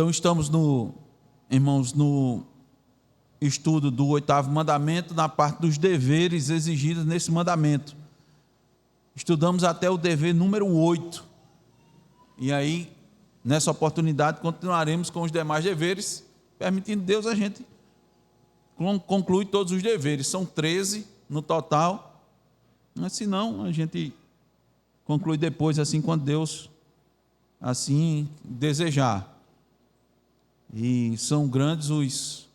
Então estamos irmãos, no estudo do 8º mandamento, na parte dos deveres exigidos nesse mandamento. Estudamos até o dever número 8. E aí, nessa oportunidade, continuaremos com os demais deveres, permitindo Deus, a gente conclui todos os deveres. São 13 no total, mas se não, a gente conclui depois, assim, quando Deus assim desejar. E são grandes os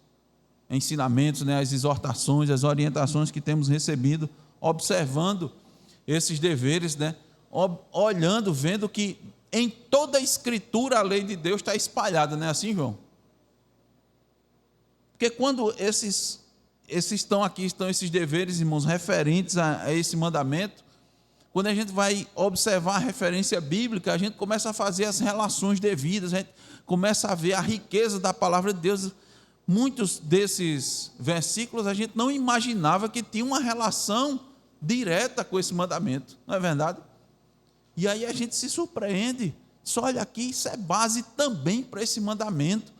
ensinamentos, né, as exortações, as orientações que temos recebido, observando esses deveres, né, olhando, vendo que em toda a Escritura a lei de Deus está espalhada, não é assim, João? Porque quando esses estão esses deveres, irmãos, referentes a esse mandamento, quando a gente vai observar a referência bíblica, a gente começa a fazer as relações devidas, a gente começa a ver a riqueza da palavra de Deus. Muitos desses versículos a gente não imaginava que tinha uma relação direta com esse mandamento, não é verdade? E aí a gente se surpreende, só olha aqui, isso é base também para esse mandamento.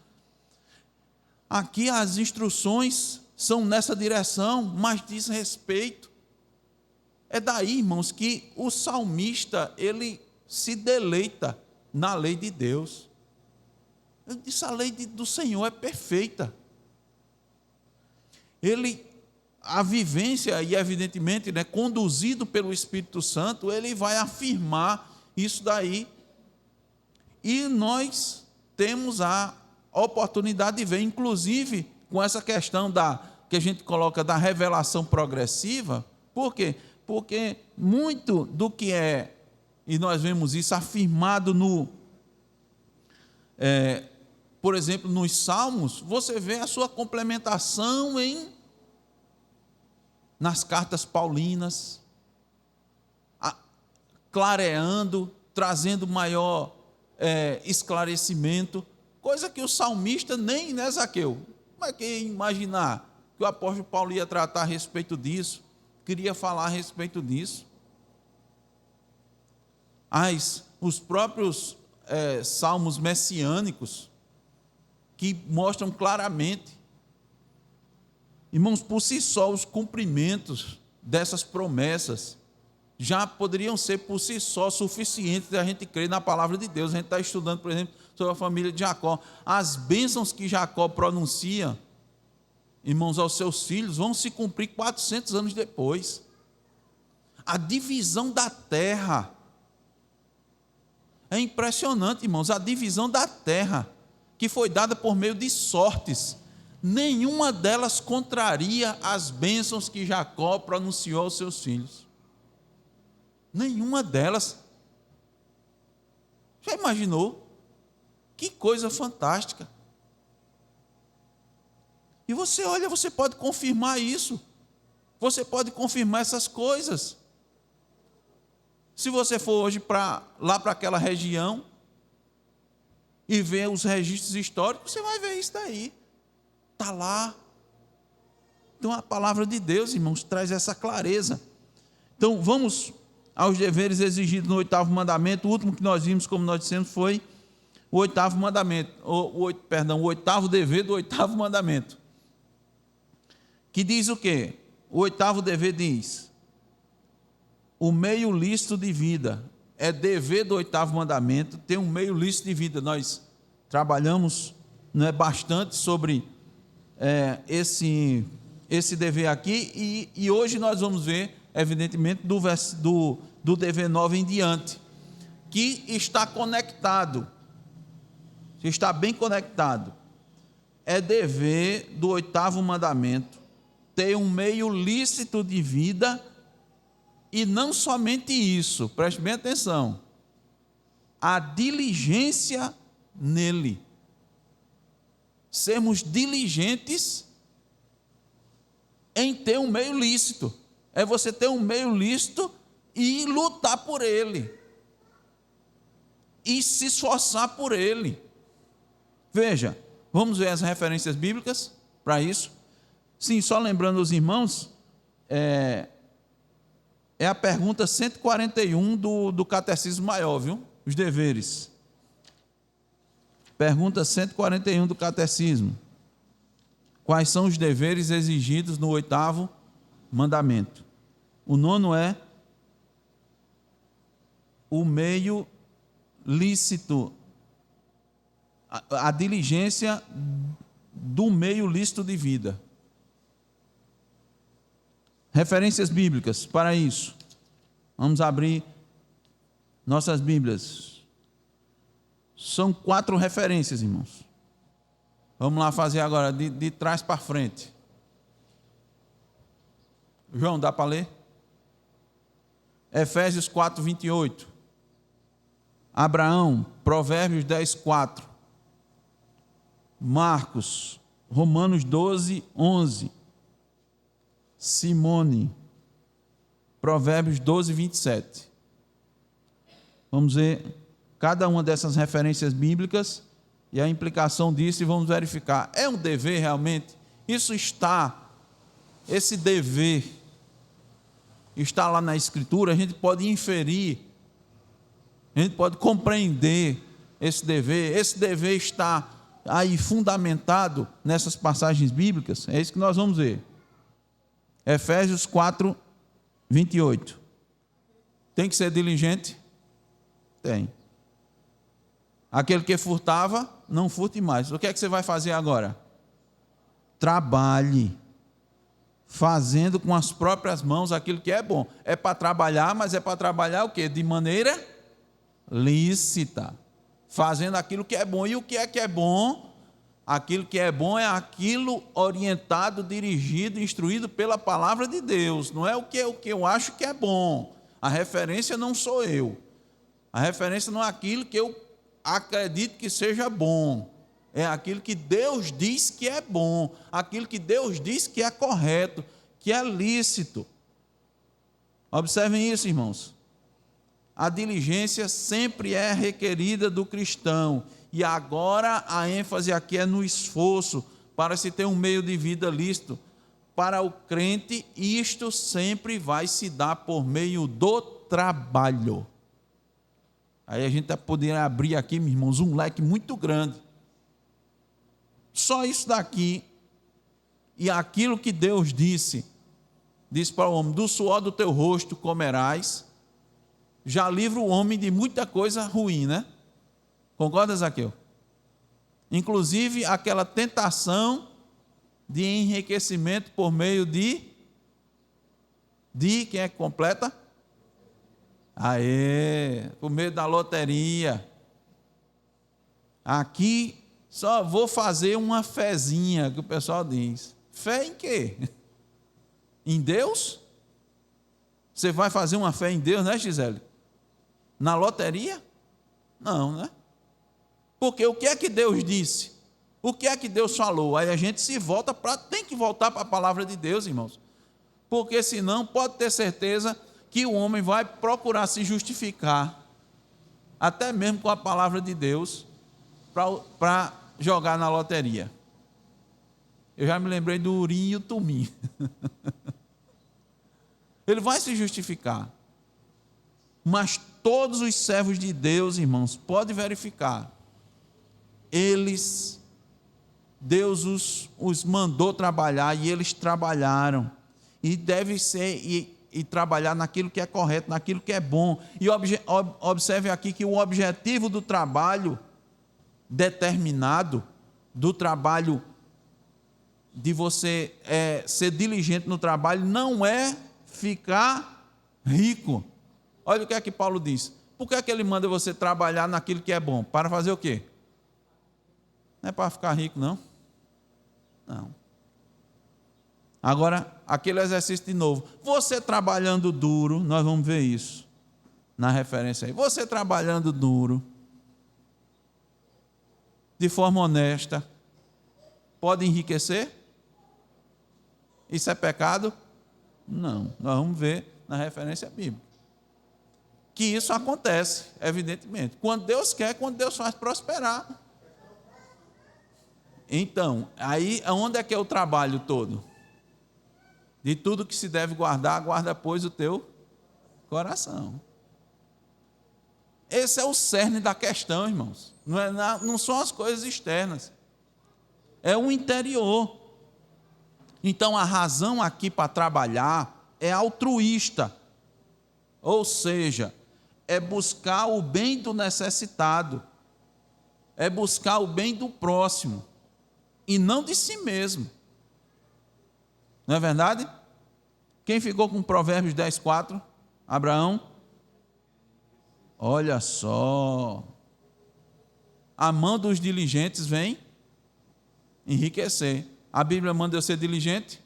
Aqui as instruções são nessa direção, mas diz respeito. É daí, irmãos, que o salmista, ele se deleita na lei de Deus. Ele disse, a lei do Senhor é perfeita. A vivência, e evidentemente, né, conduzido pelo Espírito Santo, ele vai afirmar isso daí. E nós temos a oportunidade de ver, inclusive, com essa questão que a gente coloca da revelação progressiva. Por quê? Porque muito do que e nós vemos isso afirmado por exemplo, nos Salmos, você vê a sua complementação nas cartas paulinas, clareando, trazendo maior esclarecimento, coisa que o salmista nem, né, Zaqueu? Como é que ia imaginar que o apóstolo Paulo ia tratar a respeito disso, queria falar a respeito disso? Os próprios salmos messiânicos, que mostram claramente, irmãos, por si só, os cumprimentos dessas promessas já poderiam ser por si só suficientes de a gente crer na palavra de Deus. A gente está estudando, por exemplo, sobre a família de Jacó. As bênçãos que Jacó pronuncia, irmãos, aos seus filhos, vão se cumprir 400 anos depois. A divisão da terra, é impressionante, irmãos, a divisão da terra, que foi dada por meio de sortes, nenhuma delas contraria as bênçãos que Jacó pronunciou aos seus filhos. Nenhuma delas. Já imaginou? Que coisa fantástica. E você olha, você pode confirmar isso. Você pode confirmar essas coisas. Se você for hoje lá para aquela região e ver os registros históricos, você vai ver isso daí. Está lá. Então a palavra de Deus, irmãos, traz essa clareza. Então vamos aos deveres exigidos no 8º mandamento. O último que nós vimos, como nós dissemos, foi o 8º mandamento, o 8º dever do 8º mandamento. Que diz o quê? O 8º dever diz: o meio lícito de vida. É dever do 8º mandamento ter um meio lícito de vida. Nós trabalhamos, não é, bastante sobre esse dever aqui, e hoje nós vamos ver, evidentemente, do dever 9 em diante, que está conectado, está bem conectado. É dever do 8º mandamento ter um meio lícito de vida. E não somente isso, preste bem atenção, a diligência nele. Sermos diligentes em ter um meio lícito. É você ter um meio lícito e lutar por ele. E se esforçar por ele. Veja, vamos ver as referências bíblicas para isso. Sim, só lembrando os irmãos, é a pergunta 141 do Catecismo Maior, viu? Os deveres. Pergunta 141 do Catecismo. Quais são os deveres exigidos no 8º mandamento? O 9º é o meio lícito, a diligência do meio lícito de vida. Referências bíblicas para isso. Vamos abrir nossas Bíblias. São 4 referências, irmãos. Vamos lá fazer agora, de trás para frente. João, dá para ler? Efésios 4, 28. Abraão, Provérbios 10, 4. Marcos, Romanos 12, 11. Simone, Provérbios 12, 27. Vamos ver cada uma dessas referências bíblicas e a implicação disso e vamos verificar. É um dever realmente? Esse dever está lá na Escritura, a gente pode inferir, a gente pode compreender esse dever está aí fundamentado nessas passagens bíblicas, é isso que nós vamos ver. Efésios 4, 28. Tem que ser diligente? Tem. Aquele que furtava, não furte mais. O que é que você vai fazer agora? Trabalhe, fazendo com as próprias mãos aquilo que é bom. É para trabalhar, mas é para trabalhar o quê? De maneira lícita. Fazendo aquilo que é bom. E o que é bom? Aquilo que é bom é aquilo orientado, dirigido, instruído pela palavra de Deus. Não é o que eu acho que é bom. A referência não sou eu. A referência não é aquilo que eu acredito que seja bom. É aquilo que Deus diz que é bom. Aquilo que Deus diz que é correto, que é lícito. Observem isso, irmãos. A diligência sempre é requerida do cristão. E agora a ênfase aqui é no esforço para se ter um meio de vida lícito. Para o crente, isto sempre vai se dar por meio do trabalho. Aí a gente poderia abrir aqui, meus irmãos, um leque muito grande. Só isso daqui, e aquilo que Deus disse para o homem, do suor do teu rosto comerás, já livra o homem de muita coisa ruim, né? Concorda, Zaqueu? Inclusive aquela tentação de enriquecimento por meio de quem é que completa? Por meio da loteria. Aqui só vou fazer uma fezinha, que o pessoal diz. Fé em quê? Em Deus? Você vai fazer uma fé em Deus, né, Gisele? Na loteria? Não, né? Porque o que é que Deus disse? O que é que Deus falou? Aí a gente tem que voltar para a palavra de Deus, irmãos. Porque senão pode ter certeza que o homem vai procurar se justificar, até mesmo com a palavra de Deus, para jogar na loteria. Eu já me lembrei do Urim e o Tumim. Ele vai se justificar. Mas todos os servos de Deus, irmãos, pode verificar, Deus os mandou trabalhar e eles trabalharam. E deve ser e trabalhar naquilo que é correto, naquilo que é bom. E observe aqui que o objetivo do trabalho determinado, do trabalho de você ser diligente no trabalho, não é ficar rico. Olha o que é que Paulo diz. Por que é que ele manda você trabalhar naquilo que é bom? Para fazer o quê? Não é para ficar rico, não? Não. Agora, aquele exercício de novo. Você trabalhando duro, nós vamos ver isso na referência aí. Você trabalhando duro, de forma honesta, pode enriquecer? Isso é pecado? Não. Nós vamos ver na referência bíblica que isso acontece, evidentemente. Quando Deus quer, quando Deus faz prosperar. Então, aí onde é que é o trabalho todo? De tudo que se deve guardar, guarda, pois, o teu coração. Esse é o cerne da questão, irmãos. Não são as coisas externas, é o interior. Então a razão aqui para trabalhar é altruísta, ou seja, é buscar o bem do necessitado, é buscar o bem do próximo e não de si mesmo. Não é verdade? Quem ficou com Provérbios 10:4? Abraão? Olha só. A mão dos diligentes vem enriquecer. A Bíblia manda eu ser diligente?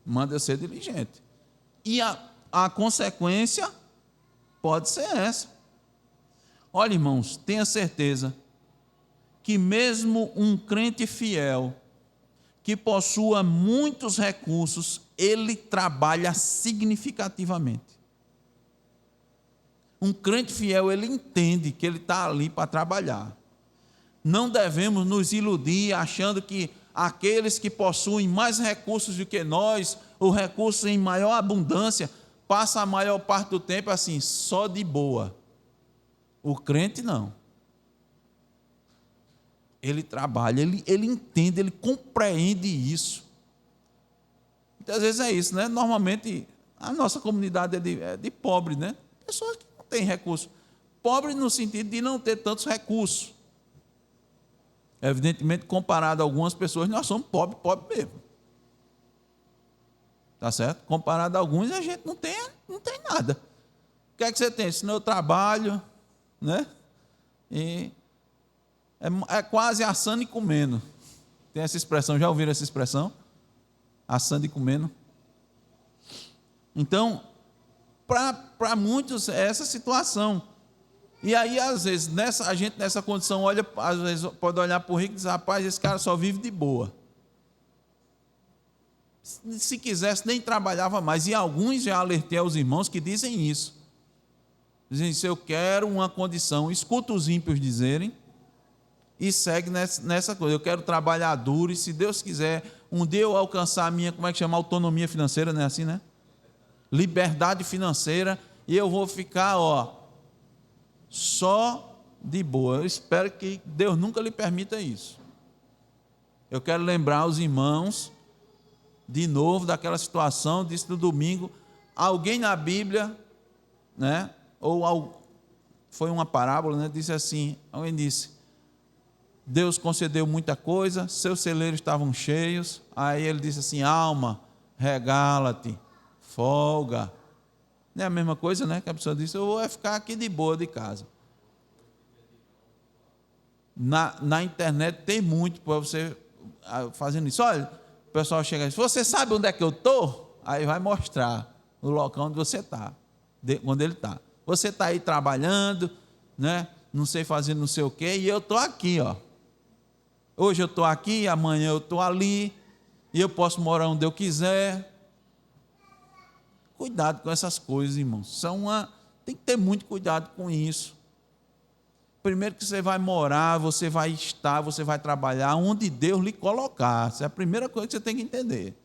Manda eu ser diligente. E a consequência pode ser essa. Olha, irmãos, tenha certeza que mesmo um crente fiel, que possua muitos recursos, ele trabalha significativamente. Um crente fiel, ele entende que ele está ali para trabalhar. Não devemos nos iludir achando que aqueles que possuem mais recursos do que nós, ou recursos em maior abundância, passam a maior parte do tempo assim, só de boa. O crente não. Ele trabalha, ele entende, ele compreende isso. Muitas vezes é isso, né? Normalmente a nossa comunidade é de pobre, né? Pessoas que não têm recursos. Pobre no sentido de não ter tantos recursos. Evidentemente, comparado a algumas pessoas, nós somos pobres mesmo. Tá certo? Comparado a alguns, a gente não tem nada. O que é que você tem? Se não, eu trabalho, né? E é quase assando e comendo. Tem essa expressão, já ouviram essa expressão? Assando e comendo. Então, para muitos é essa situação. E aí, às vezes, a gente nessa condição olha, às vezes pode olhar para o rico e dizer, rapaz, esse cara só vive de boa. Se quisesse, nem trabalhava mais. E alguns já alertei aos irmãos que dizem isso. Dizem, se eu quero uma condição, escuta os ímpios dizerem, e segue nessa coisa. Eu quero trabalhar duro, e se Deus quiser, um dia eu alcançar a minha, como é que chama? Autonomia financeira, não é assim, né? Liberdade financeira, e eu vou ficar, só de boa. Eu espero que Deus nunca lhe permita isso. Eu quero lembrar os irmãos, de novo, daquela situação, disse no domingo, alguém na Bíblia, né? Foi uma parábola, né? Disse assim, alguém disse, Deus concedeu muita coisa, seus celeiros estavam cheios, aí ele disse assim, alma, regala-te, folga. Não é a mesma coisa, né? Que a pessoa disse, eu vou ficar aqui de boa de casa. Na internet tem muito para você fazendo isso. Olha, o pessoal chega e diz, você sabe onde é que eu estou? Aí vai mostrar o local onde você está, onde ele está. Você está aí trabalhando, né? Não sei fazer não sei o quê, e eu estou aqui, Hoje eu estou aqui, amanhã eu estou ali, e eu posso morar onde eu quiser. Cuidado com essas coisas, irmãos. Tem que ter muito cuidado com isso. Primeiro que você vai morar, você vai estar, você vai trabalhar onde Deus lhe colocar. Essa é a primeira coisa que você tem que entender.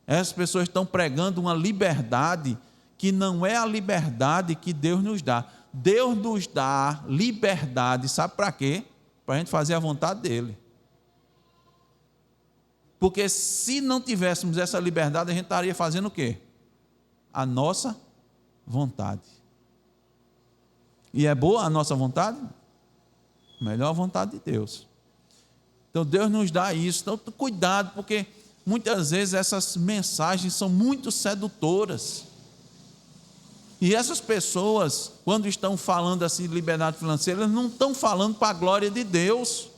Essas pessoas estão pregando uma liberdade que não é a liberdade que Deus nos dá. Deus nos dá liberdade, sabe para quê? Para a gente fazer a vontade dEle. Porque se não tivéssemos essa liberdade, a gente estaria fazendo o quê? A nossa vontade. E é boa a nossa vontade? Melhor a vontade de Deus. Então Deus nos dá isso. Então cuidado, porque muitas vezes essas mensagens são muito sedutoras. E essas pessoas, quando estão falando assim de liberdade financeira, eles não estão falando para a glória de Deus.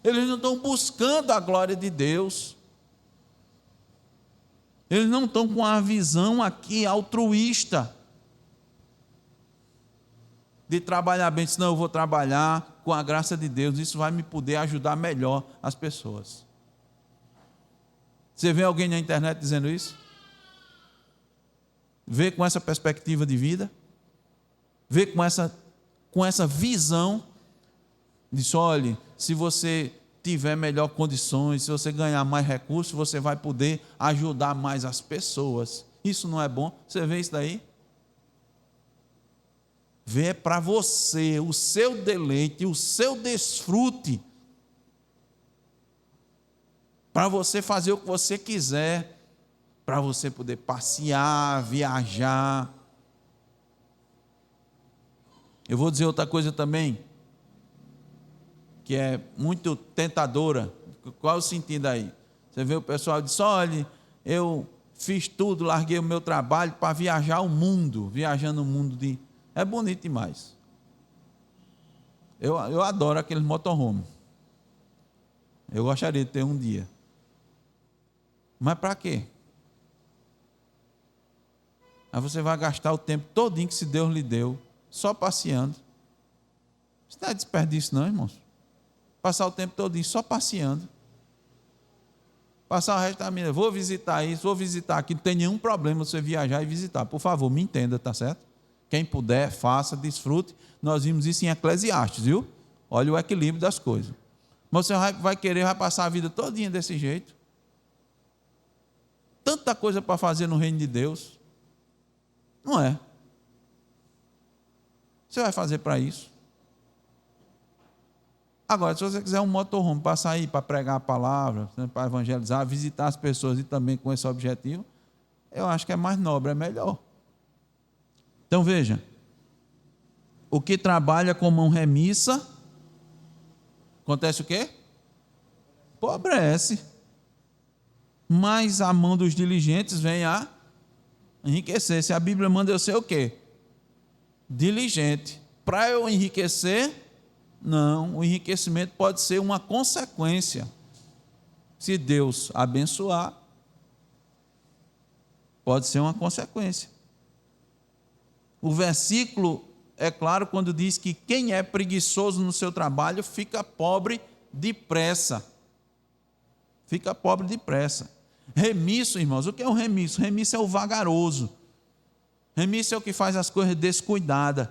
Eles não estão buscando a glória de Deus. Eles não estão com a visão aqui altruísta de trabalhar bem. Senão eu vou trabalhar com a graça de Deus. Isso vai me poder ajudar melhor as pessoas. Você vê alguém na internet dizendo isso? Vê com essa perspectiva de vida? Vê com essa visão? Diz, olhe, se você tiver melhor condições, se você ganhar mais recursos, você vai poder ajudar mais as pessoas. Isso não é bom? Você vê isso daí? Vê para você, o seu deleite, o seu desfrute, para você fazer o que você quiser, para você poder passear, viajar. Eu vou dizer outra coisa também, que é muito tentadora. Qual é o sentido aí? Você vê o pessoal diz: olha, eu fiz tudo, larguei o meu trabalho para viajar o mundo, viajando o mundo de... É bonito demais. Eu adoro aquele motorhome. Eu gostaria de ter um dia. Mas para quê? Aí você vai gastar o tempo todinho que se Deus lhe deu, só passeando. Isso não é desperdício não, irmãos. Passar o tempo todinho só passeando. Passar o resto da vida, vou visitar isso, vou visitar aquilo. Não tem nenhum problema você viajar e visitar. Por favor, me entenda, tá certo? Quem puder, faça, desfrute. Nós vimos isso em Eclesiastes, viu? Olha o equilíbrio das coisas. Mas você vai querer, vai passar a vida todinha desse jeito. Tanta coisa para fazer no reino de Deus. Não é? Você vai fazer para isso? Agora, se você quiser um motorhome para sair, para pregar a palavra, para evangelizar, visitar as pessoas e também com esse objetivo, eu acho que é mais nobre, é melhor. Então veja, o que trabalha com mão remissa, acontece o quê? Pobrece. Mas a mão dos diligentes vem a enriquecer. Se a Bíblia manda eu ser o quê? Diligente. Para eu enriquecer... Não, o enriquecimento pode ser uma consequência. Se Deus abençoar, pode ser uma consequência. O versículo é claro quando diz que quem é preguiçoso no seu trabalho fica pobre depressa. Fica pobre depressa. Remisso, irmãos, o que é o remisso? Remisso é o vagaroso. Remisso é o que faz as coisas descuidadas.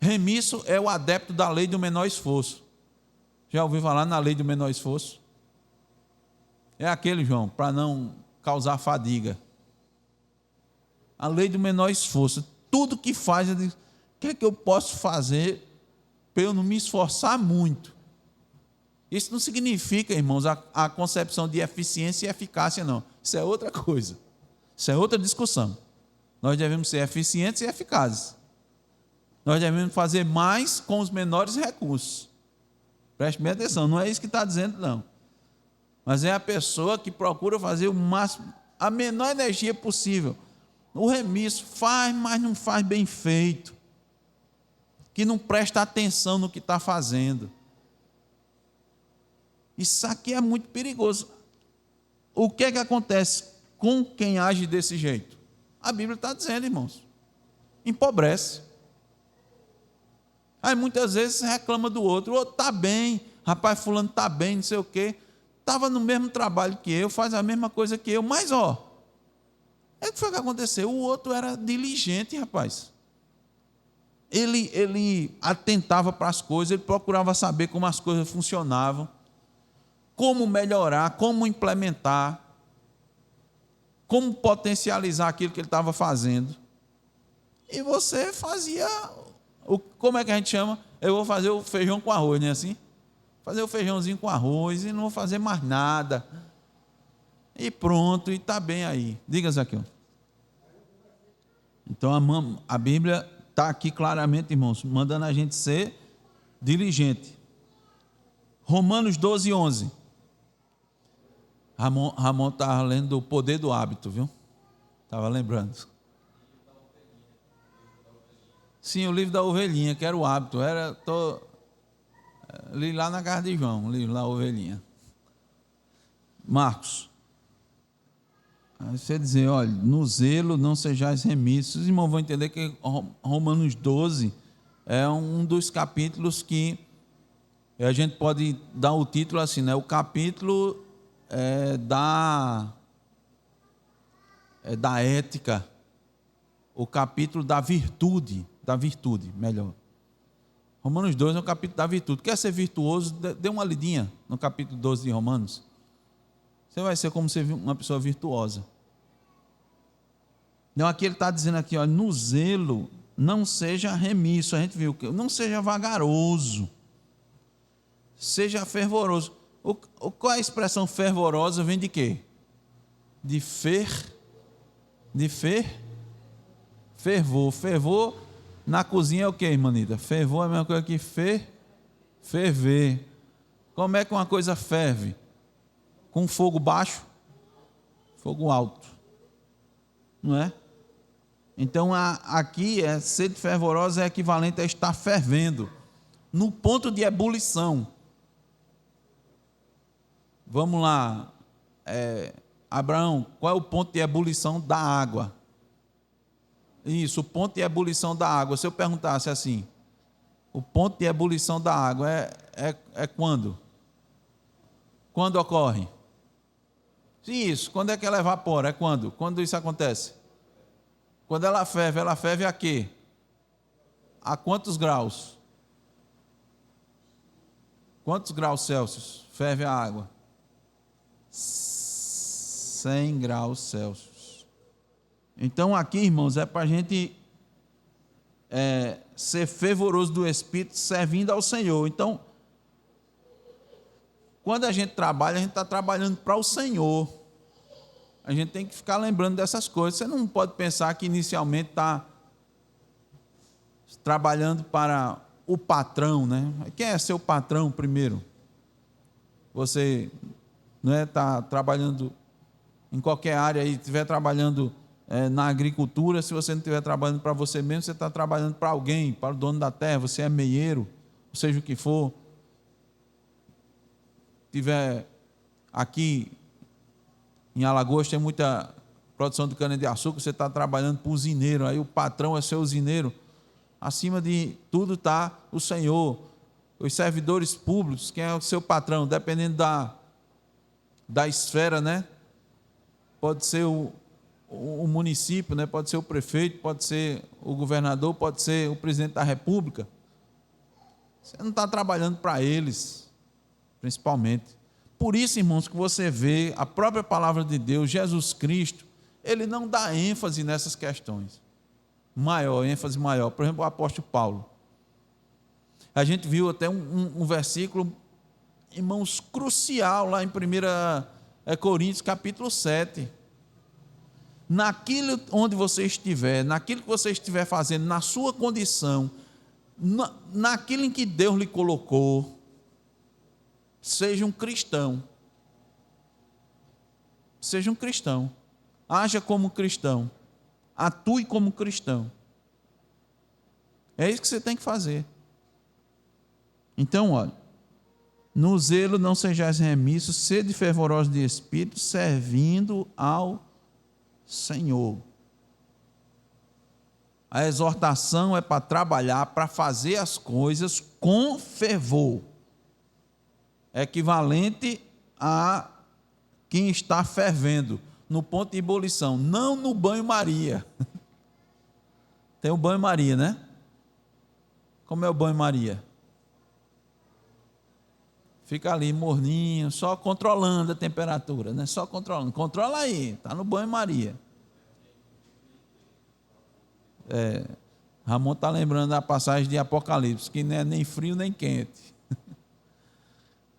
Remisso é o adepto da lei do menor esforço. Já ouviu falar na lei do menor esforço? É aquele, João, para não causar fadiga. A lei do menor esforço. Tudo que faz, o que é que eu posso fazer para eu não me esforçar muito? Isso não significa, irmãos, a concepção de eficiência e eficácia, não. Isso é outra coisa. Isso é outra discussão. Nós devemos ser eficientes e eficazes. Nós devemos fazer mais com os menores recursos. Preste bem atenção, não é isso que está dizendo, não. Mas é a pessoa que procura fazer o máximo, a menor energia possível. O remisso faz, mas não faz bem feito. Que não presta atenção no que está fazendo. Isso aqui é muito perigoso. O que é que acontece com quem age desse jeito? A Bíblia está dizendo, irmãos, empobrece. Aí muitas vezes reclama do outro, o outro está bem, rapaz, fulano está bem, não sei o quê, estava no mesmo trabalho que eu, faz a mesma coisa que eu, mas o que foi que aconteceu? O outro era diligente, rapaz. Ele atentava para as coisas, ele procurava saber como as coisas funcionavam, como melhorar, como implementar, como potencializar aquilo que ele estava fazendo. E você fazia... Como é que a gente chama? Eu vou fazer o feijão com arroz, não é assim? Fazer o feijãozinho com arroz e não vou fazer mais nada. E pronto, e está bem aí. Diga, Zaqueu. Então a Bíblia está aqui claramente, irmãos, mandando a gente ser diligente. Romanos 12, 11. Ramon estava lendo o poder do hábito, viu? Estava lembrando. Sim, o livro da ovelhinha, que era o hábito. Li lá na casa de João, li lá a ovelhinha. Marcos. Aí você dizer, olha, no zelo não sejais remissos. Os irmãos vão entender que Romanos 12 é um dos capítulos que a gente pode dar o título assim, né? O capítulo da ética, o capítulo da virtude, melhor. Romanos 12 é o capítulo da virtude. Quer ser virtuoso? Dê uma lidinha no capítulo 12 de Romanos. Você vai ser como ser uma pessoa virtuosa. Então aqui ele está dizendo aqui, ó, no zelo não seja remisso. A gente viu que não seja vagaroso, seja fervoroso. Qual é a expressão fervorosa? Vem de quê? De fervor. Fervor na cozinha é o quê, irmanita? Fervor é a mesma coisa que ferver. Como é que uma coisa ferve? Com fogo baixo, fogo alto, não é? Então aqui sede fervorosa é equivalente a estar fervendo, no ponto de ebulição. Vamos lá, Abraão, qual é o ponto de ebulição da água? Isso, o ponto de ebulição da água. Se eu perguntasse assim, o ponto de ebulição da água é quando? Quando ocorre? Isso, quando é que ela evapora? É quando? Quando isso acontece? Quando ela ferve a quê? A quantos graus? Quantos graus Celsius ferve a água? 100 graus Celsius. Então aqui, irmãos, é para a gente ser fervoroso do Espírito, servindo ao Senhor. Então, quando a gente trabalha, a gente está trabalhando para o Senhor. A gente tem que ficar lembrando dessas coisas. Você não pode pensar que inicialmente está trabalhando para o patrão, né? Quem é seu patrão primeiro? Você não está trabalhando em qualquer área e estiver trabalhando na agricultura, se você não estiver trabalhando para você mesmo, você está trabalhando para alguém, para o dono da terra, você é meieiro, seja o que for. Tiver aqui em Alagoas, tem muita produção de cana-de-açúcar, você está trabalhando para o usineiro, aí o patrão é seu usineiro. Acima de tudo está o Senhor. Os servidores públicos, quem é o seu patrão? Dependendo da esfera, né? Pode ser o município, né? Pode ser o prefeito, pode ser o governador, pode ser o presidente da república. Você não está trabalhando para eles, principalmente. Por isso, irmãos, que você vê a própria palavra de Deus, Jesus Cristo, ele não dá ênfase nessas questões. Ênfase maior. Por exemplo, o apóstolo Paulo. A gente viu até um versículo, irmãos, crucial lá em 1 Coríntios, capítulo 7. Naquilo onde você estiver, naquilo que você estiver fazendo, na sua condição, naquilo em que Deus lhe colocou, seja um cristão. Seja um cristão. Haja como cristão. Atue como cristão. É isso que você tem que fazer. Então, olha, no zelo não sejais remissos, sede fervorosos de espírito, servindo ao Senhor. A exortação é para trabalhar, para fazer as coisas com fervor. É equivalente a quem está fervendo, no ponto de ebulição, não no banho-maria. Tem o banho-maria, né? Como é o banho-maria? Fica ali morninho, só controlando a temperatura, né? Só controlando. Controla aí, está no banho-maria. Ramon está lembrando da passagem de Apocalipse, que não é nem frio nem quente.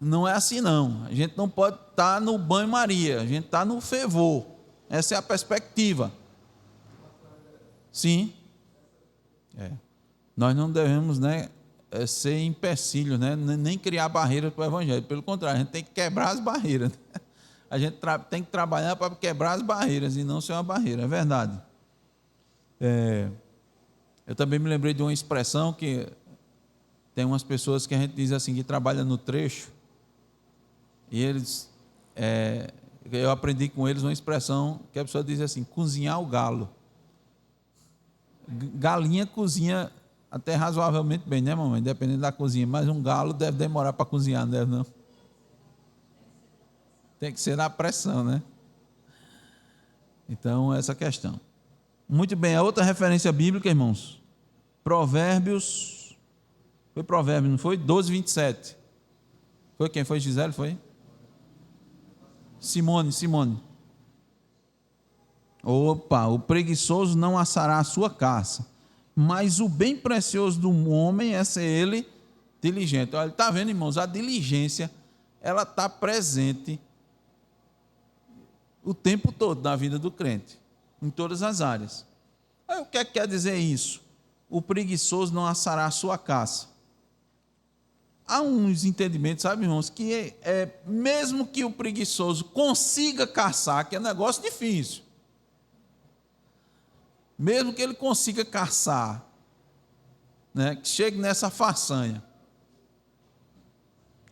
Não é assim não, a gente não pode estar no banho-maria, a gente está no fervor, essa é a perspectiva. Sim, nós não devemos, né, ser empecilhos, né, nem criar barreiras para o evangelho, pelo contrário, a gente tem que quebrar as barreiras, né? A gente tem que trabalhar para quebrar as barreiras e não ser uma barreira, é verdade. Eu também me lembrei de uma expressão que tem umas pessoas que a gente diz assim, que trabalham no trecho. E eles, eu aprendi com eles uma expressão que a pessoa diz assim, cozinhar o galo. Galinha cozinha até razoavelmente bem, né, mamãe? Dependendo da cozinha, mas um galo deve demorar para cozinhar, não deve não? Tem que ser na pressão, né? Então, essa questão. Muito bem, a outra referência bíblica, irmãos, Provérbios, foi Provérbios, não foi? 12, 27. Foi quem? Foi Gisele, foi? Simone. Opa, o preguiçoso não assará a sua caça, mas o bem precioso do homem é ser ele diligente. Olha, está vendo, irmãos? A diligência, ela está presente o tempo todo na vida do crente, em todas as áreas. Aí, o que é que quer dizer isso? O preguiçoso não assará a sua caça. Há uns entendimentos, sabe, irmãos, que mesmo que o preguiçoso consiga caçar, que é um negócio difícil, mesmo que ele consiga caçar, né, que chegue nessa façanha,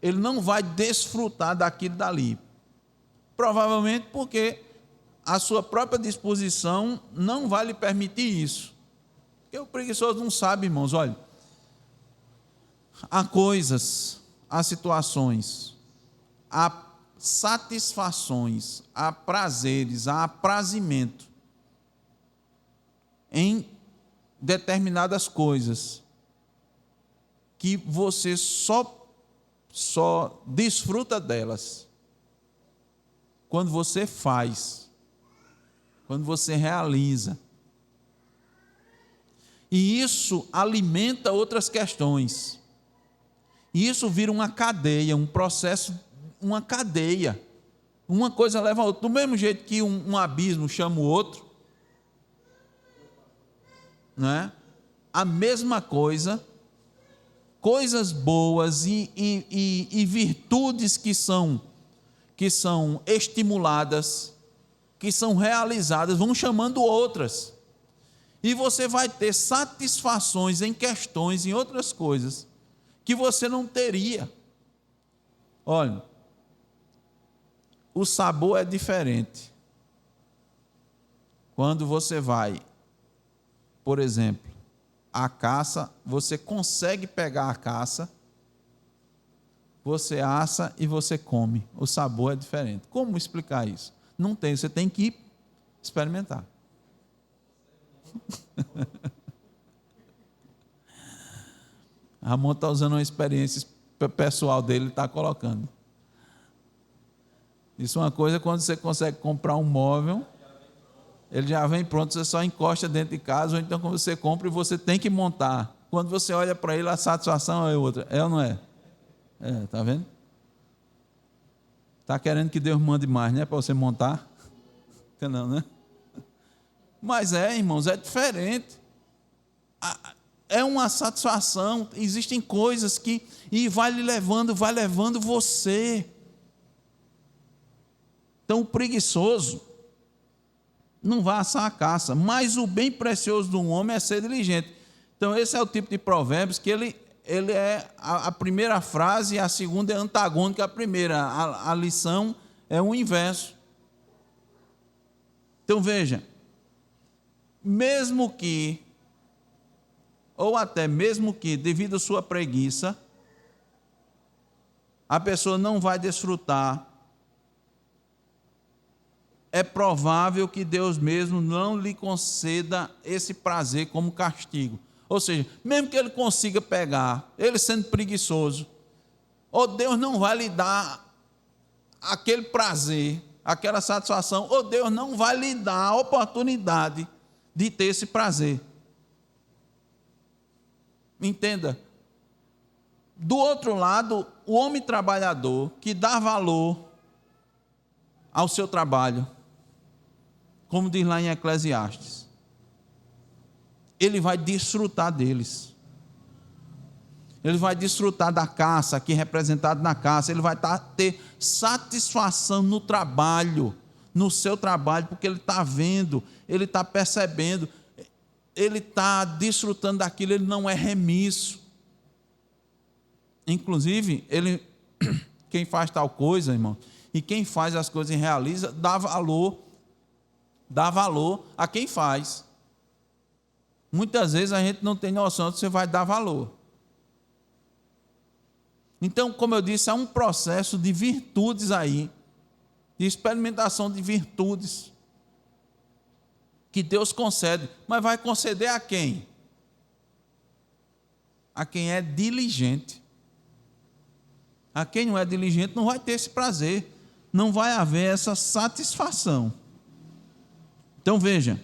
ele não vai desfrutar daquilo dali. Provavelmente porque a sua própria disposição não vai lhe permitir isso. Porque o preguiçoso não sabe, irmãos, olha, há coisas, há situações, há satisfações, há prazeres, há aprazimento em determinadas coisas que você só desfruta delas quando você faz, quando você realiza. E isso alimenta outras questões. E isso vira uma cadeia, um processo, uma cadeia. Uma coisa leva a outra. Do mesmo jeito que um abismo chama o outro, né? A mesma coisa, coisas boas e virtudes que são estimuladas, que são realizadas, vão chamando outras. E você vai ter satisfações em questões, em outras coisas, que você não teria. Olha, o sabor é diferente. Quando você vai, por exemplo, à caça, você consegue pegar a caça, você assa e você come. O sabor é diferente. Como explicar isso? Não tem, você tem que experimentar. Ramon está usando uma experiência pessoal dele, está colocando. Isso é uma coisa quando você consegue comprar um móvel, ele já vem pronto, você só encosta dentro de casa, ou então quando você compra e você tem que montar. Quando você olha para ele, a satisfação é outra. É ou não é? Está vendo? Está querendo que Deus mande mais, né? Para você montar? Não, né? Mas irmãos, é diferente. É uma satisfação. Existem coisas que... E vai levando você. Então, o preguiçoso não vai assar a caça, mas o bem precioso de um homem é ser diligente. Então, esse é o tipo de provérbios que ele é a primeira frase e a segunda é antagônica à primeira. A lição é o inverso. Então, veja, mesmo que, ou até mesmo que, devido à sua preguiça, a pessoa não vai desfrutar, é provável que Deus mesmo não lhe conceda esse prazer como castigo. Ou seja, mesmo que ele consiga pegar, ele sendo preguiçoso, ou Deus não vai lhe dar aquele prazer, aquela satisfação, ou Deus não vai lhe dar a oportunidade de ter esse prazer. Entenda. Do outro lado, o homem trabalhador que dá valor ao seu trabalho, como diz lá em Eclesiastes, ele vai desfrutar deles. Ele vai desfrutar da caça, aqui representado na caça. Ele vai ter satisfação no trabalho, no seu trabalho, porque ele está vendo, ele está percebendo, ele está desfrutando daquilo, ele não é remisso. Inclusive, quem faz tal coisa, irmão, e quem faz as coisas e realiza, dá valor a quem faz. Muitas vezes a gente não tem noção de você vai dar valor. Então, como eu disse, há um processo de virtudes aí, de experimentação de virtudes, que Deus concede, mas vai conceder a quem? A quem é diligente. A quem não é diligente não vai ter esse prazer, não vai haver essa satisfação. Então veja,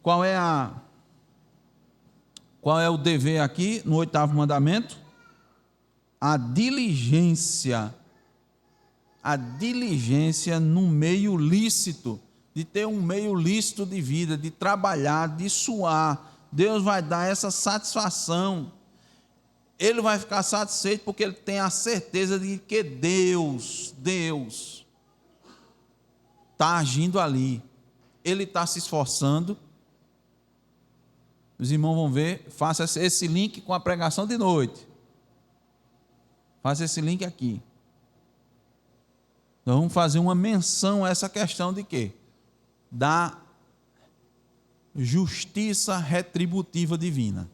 qual é Qual é o dever aqui no 8º mandamento? A diligência. A diligência no meio lícito, de ter um meio lícito de vida, de trabalhar, de suar. Deus vai dar essa satisfação. Ele vai ficar satisfeito porque ele tem a certeza de que Deus está agindo ali. Ele está se esforçando. Os irmãos vão ver, faça esse link com a pregação de noite. Faça esse link aqui. Nós vamos fazer uma menção a essa questão de quê? Da justiça retributiva divina.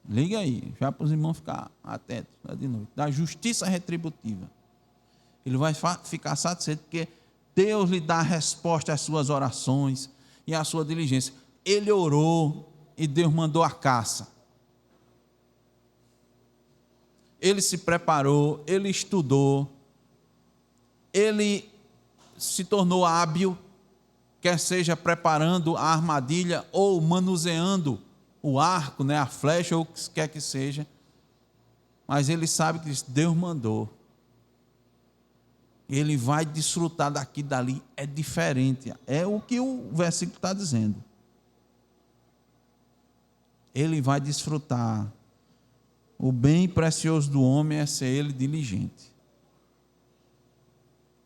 Liga aí, já para os irmãos ficarem atentos de noite. Da justiça retributiva. Ele vai ficar satisfeito porque Deus lhe dá a resposta às suas orações e à sua diligência. Ele orou e Deus mandou a caça. Ele se preparou, ele estudou, ele se tornou hábil, quer seja preparando a armadilha ou manuseando o arco, a flecha, ou o que quer que seja, mas ele sabe que Deus mandou. Ele vai desfrutar daqui e dali, é diferente, é o que o versículo está dizendo. Ele vai desfrutar. O bem precioso do homem é ser ele diligente.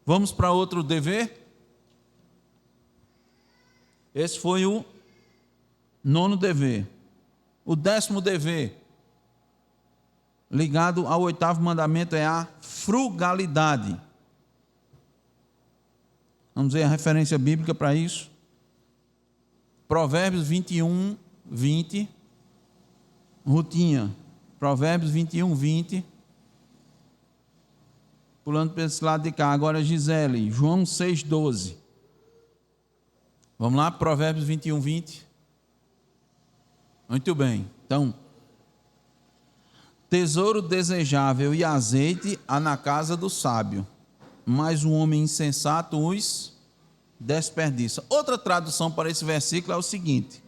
Vamos para outro dever? Esse foi o 9º dever. O 10º dever, ligado ao 8º mandamento, é a frugalidade. Vamos ver a referência bíblica para isso. Provérbios 21, 20. Rutinha. Provérbios 21, 20. Pulando para esse lado de cá. Agora Gisele, João 6, 12. Vamos lá, Provérbios 21, 20. Muito bem. Então, tesouro desejável e azeite há na casa do sábio, mas o homem insensato os desperdiça. Outra tradução para esse versículo é o seguinte: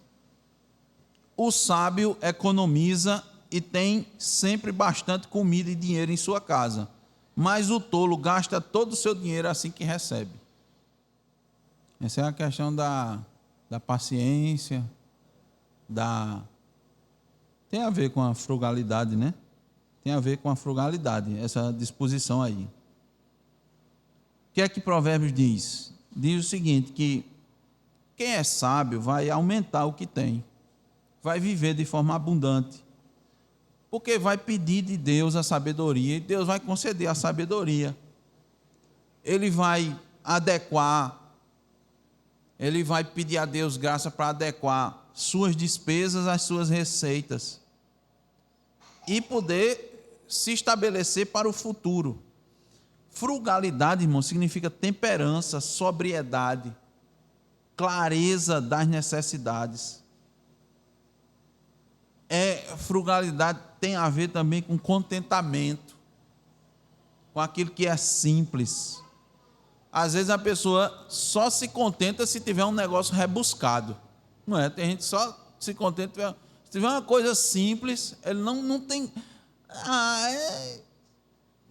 o sábio economiza e tem sempre bastante comida e dinheiro em sua casa, mas o tolo gasta todo o seu dinheiro assim que recebe. Essa é a questão da paciência, tem a ver com a frugalidade, né? Tem a ver com a frugalidade, essa disposição aí. O que é que Provérbios diz? Diz o seguinte, que quem é sábio vai aumentar o que tem, vai viver de forma abundante, porque vai pedir de Deus a sabedoria, e Deus vai conceder a sabedoria. Ele vai adequar, ele vai pedir a Deus graça para adequar suas despesas às suas receitas e poder se estabelecer para o futuro. Frugalidade, irmão, significa temperança, sobriedade, clareza das necessidades. Frugalidade tem a ver também com contentamento, com aquilo que é simples. Às vezes a pessoa só se contenta se tiver um negócio rebuscado, não é? Tem gente que só se contenta se tiver uma coisa simples, ele não tem.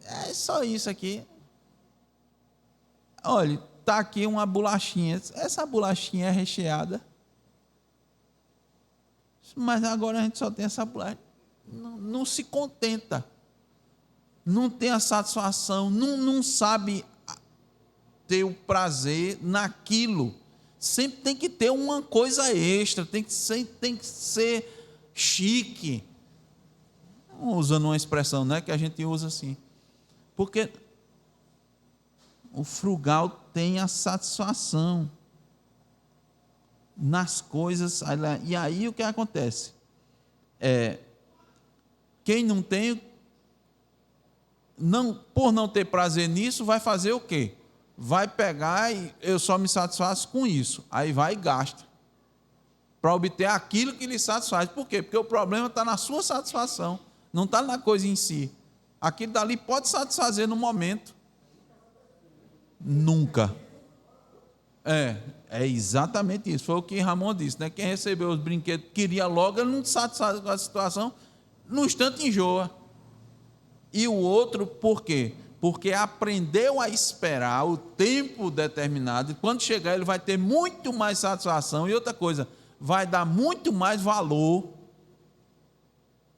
É só isso aqui. Olha, está aqui uma bolachinha. Essa bolachinha é recheada, mas agora a gente só tem essa bolacha. Não se contenta, não tem a satisfação, não sabe ter o prazer naquilo. Sempre tem que ter uma coisa extra, tem que ser chique. Usando uma expressão, né, que a gente usa assim. Porque o frugal tem a satisfação nas coisas. E aí o que acontece? Quem não tem, por não ter prazer nisso, vai fazer o quê? Vai pegar e eu só me satisfaço com isso. Aí vai e gasta para obter aquilo que lhe satisfaz. Por quê? Porque o problema está na sua satisfação, não está na coisa em si. Aquilo dali pode satisfazer no momento. Nunca. É exatamente isso. Foi o que Ramon disse, né? Quem recebeu os brinquedos queria logo, ele não satisfaz com a situação, no instante enjoa. E o outro, por quê? Porque aprendeu a esperar o tempo determinado, e quando chegar ele vai ter muito mais satisfação. E outra coisa, vai dar muito mais valor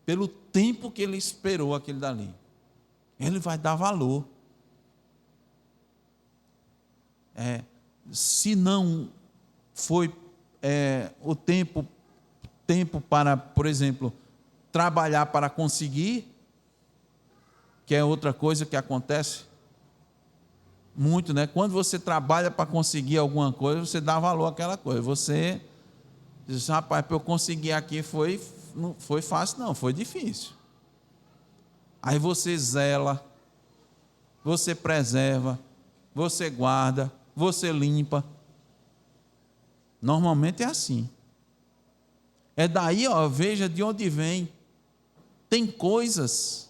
pelo tempo que ele esperou aquele dali. Ele vai dar valor. Se não foi o tempo para, por exemplo, trabalhar para conseguir, que é outra coisa que acontece muito, né? Quando você trabalha para conseguir alguma coisa, você dá valor àquela coisa. Você diz, rapaz, para eu conseguir aqui não foi fácil, não, foi difícil. Aí você zela, você preserva, você guarda, você limpa. Normalmente é assim. É daí, veja de onde vem. Tem coisas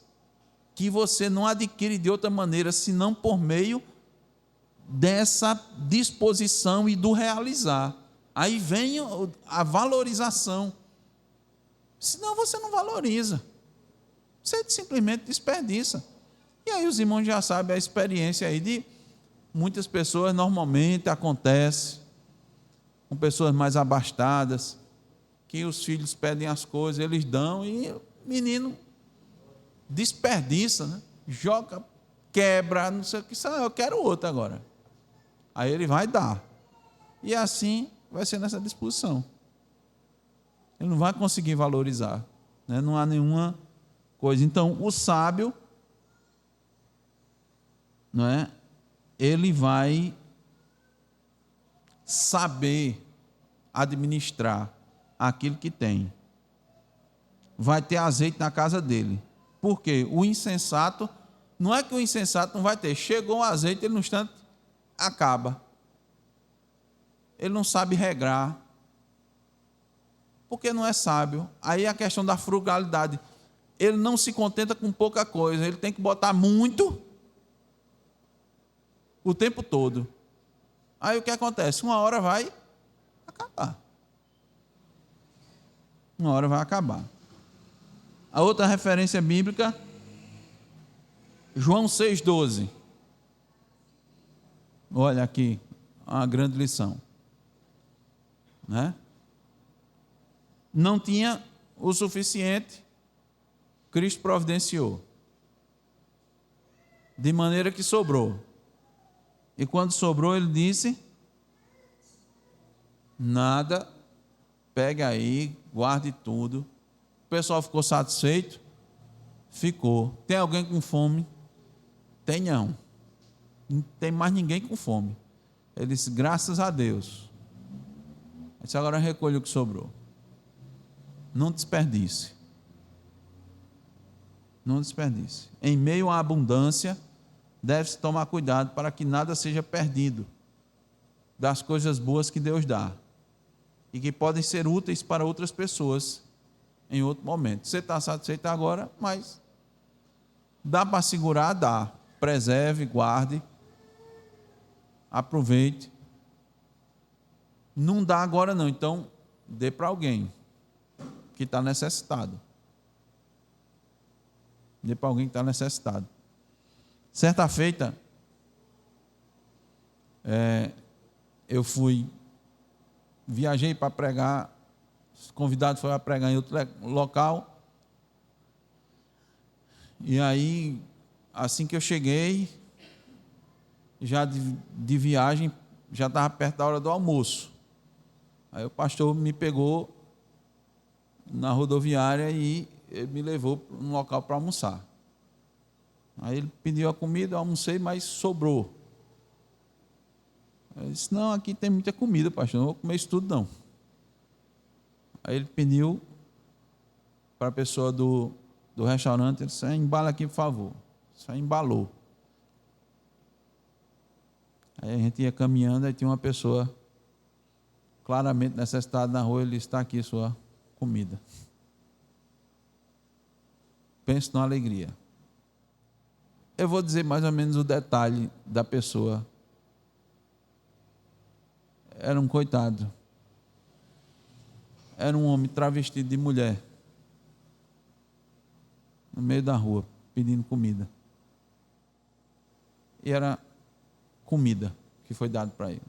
que você não adquire de outra maneira, senão por meio dessa disposição e do realizar. Aí vem a valorização. Senão você não valoriza. Você simplesmente desperdiça. E aí os irmãos já sabem a experiência aí de muitas pessoas, normalmente acontece com pessoas mais abastadas, que os filhos pedem as coisas, eles dão e o menino desperdiça, né? Joga, quebra, não sei o que, eu quero outro agora. Aí ele vai dar. E assim vai ser nessa disposição. Ele não vai conseguir valorizar, né? Não há nenhuma coisa. Então, o sábio, não é? Ele vai saber administrar aquilo que tem. Vai ter azeite na casa dele. Porque o insensato, não é que o insensato não vai ter, chegou o azeite, ele no instante acaba. Ele não sabe regrar, porque não é sábio. Aí a questão da frugalidade, ele não se contenta com pouca coisa, ele tem que botar muito o tempo todo. Aí o que acontece? Uma hora vai acabar. Uma hora vai acabar. A outra referência bíblica, João 6,12. Olha aqui, uma grande lição. Né? Não tinha o suficiente, Cristo providenciou. De maneira que sobrou. E quando sobrou, ele disse: nada, pegue aí, guarde tudo. O pessoal ficou satisfeito? Ficou. Tem alguém com fome? Tem não. Não tem mais ninguém com fome. Ele disse, graças a Deus. Ele disse, agora recolhe o que sobrou. Não desperdice. Não desperdice. Em meio à abundância, deve-se tomar cuidado para que nada seja perdido das coisas boas que Deus dá e que podem ser úteis para outras pessoas em outro momento. Você está satisfeito agora, mas dá para segurar? Dá. Preserve, guarde, aproveite. Não dá agora não, então dê para alguém que está necessitado. Dê para alguém que está necessitado. Certa feita, eu viajei para pregar, os convidados foram a pregar em outro local, e aí, assim que eu cheguei, já de viagem, já estava perto da hora do almoço. Aí o pastor me pegou na rodoviária e ele me levou para um local para almoçar. Aí ele pediu a comida, eu almocei, mas sobrou. Eu disse, não, aqui tem muita comida, pastor, não vou comer isso tudo não. Aí ele pediu para a pessoa do restaurante, ele disse, embala aqui, por favor. Só embalou. Aí a gente ia caminhando, aí tinha uma pessoa claramente necessitada na rua, ele disse, está aqui sua comida. Pense na alegria. Eu vou dizer mais ou menos o detalhe da pessoa era um coitado. Era um homem travestido de mulher, no meio da rua, pedindo comida. E era comida que foi dado para ele.